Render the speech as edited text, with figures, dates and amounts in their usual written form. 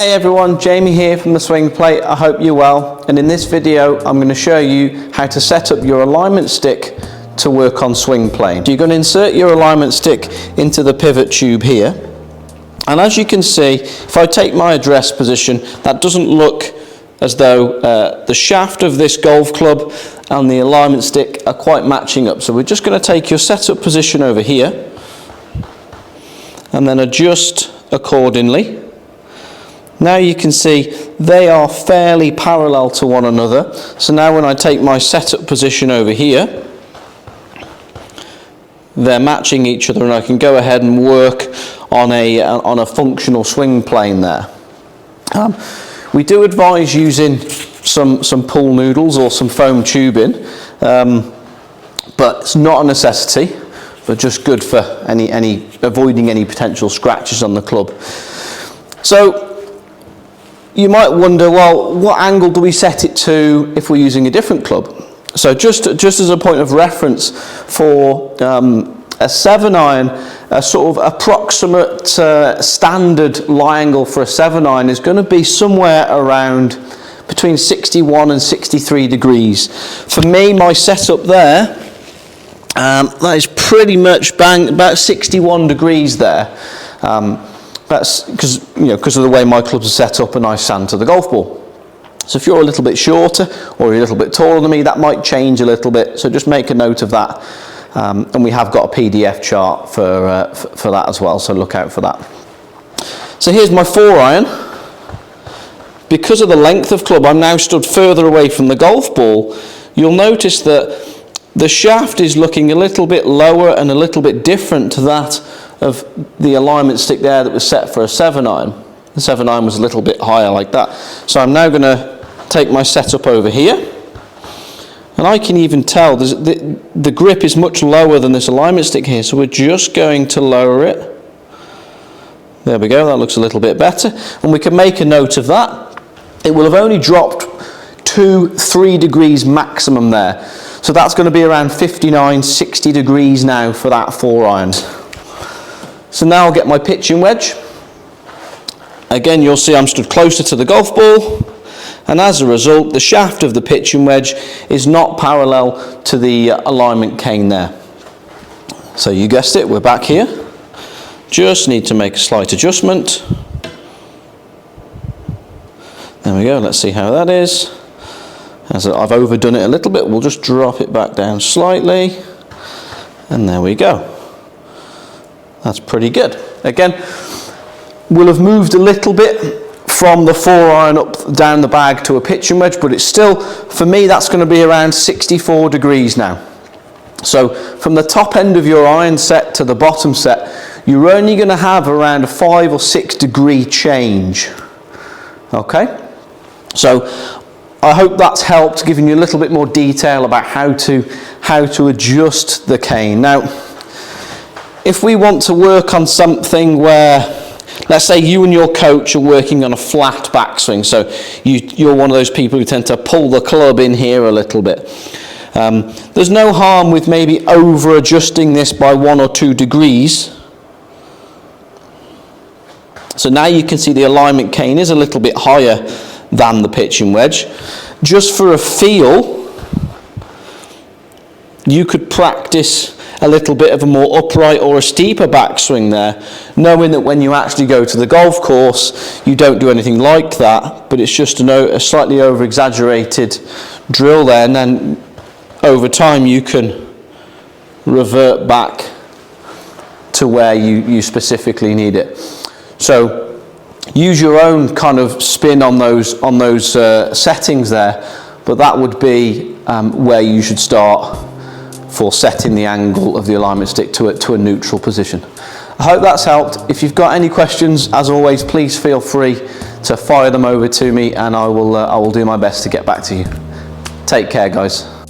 Hey everyone, Jamie here from the Swing Plate. I hope you're well, and in this video I'm going to show you how to set up your alignment stick to work on swing playing. You're going to insert your alignment stick into the pivot tube here, and as you can see, if I take my address position, that doesn't look as though the shaft of this golf club and the alignment stick are quite matching up. So we're just going to take your setup position over here and then adjust accordingly. Now you can see they are fairly parallel to one another. So now when I take my setup position over here, they're matching each other, and I can go ahead and work on a functional swing plane there. We do advise using some pool noodles or some foam tubing, but it's not a necessity, but just good for avoiding any potential scratches on the club. So you might wonder, well, what angle do we set it to if we're using a different club? So just as a point of reference, for a 7-iron, a sort of approximate standard lie angle for a 7-iron is going to be somewhere around between 61 and 63 degrees. For me, my setup there, that is pretty much about 61 degrees there. That's because of the way my clubs are set up and I stand to the golf ball. So if you're a little bit shorter or you're a little bit taller than me, that might change a little bit. So just make a note of that. And we have got a PDF chart for that as well, so look out for that. So here's my 4-iron. Because of the length of club, I'm now stood further away from the golf ball. You'll notice that the shaft is looking a little bit lower and a little bit different to that of the alignment stick there that was set for a 7-iron. The 7-iron was a little bit higher like that. So I'm now going to take my setup over here, and I can even tell the grip is much lower than this alignment stick here, so we're just going to lower it. There we go, that looks a little bit better, and we can make a note of that. It will have only dropped 2-3 degrees maximum there, so that's going to be around 59-60 degrees now for that 4-iron. So now I'll get my pitching wedge. Again, you'll see I'm stood closer to the golf ball, and as a result, the shaft of the pitching wedge is not parallel to the alignment cane there. So you guessed it, we're back here. Just need to make a slight adjustment. There we go, let's see how that is. As I've overdone it a little bit, we'll just drop it back down slightly, and there we go. That's pretty good. Again, we'll have moved a little bit from the 4-iron up down the bag to a pitching wedge, but it's still, for me, that's going to be around 64 degrees now. So from the top end of your iron set to the bottom set, you're only going to have around a 5 or 6 degree change. Okay? So I hope that's helped, giving you a little bit more detail about how to adjust the cane. Now, if we want to work on something where, let's say you and your coach are working on a flat backswing, so you're one of those people who tend to pull the club in here a little bit. There's no harm with maybe over adjusting this by 1 or 2 degrees. So now you can see the alignment cane is a little bit higher than the pitching wedge. Just for a feel, you could practice a little bit of a more upright or a steeper backswing there, knowing that when you actually go to the golf course, you don't do anything like that, but it's just a slightly over-exaggerated drill there, and then over time you can revert back to where you specifically need it. So use your own kind of spin on those settings there, but that would be where you should start for setting the angle of the alignment stick to a neutral position. I hope that's helped. If you've got any questions, as always, please feel free to fire them over to me, and I will do my best to get back to you. Take care, guys.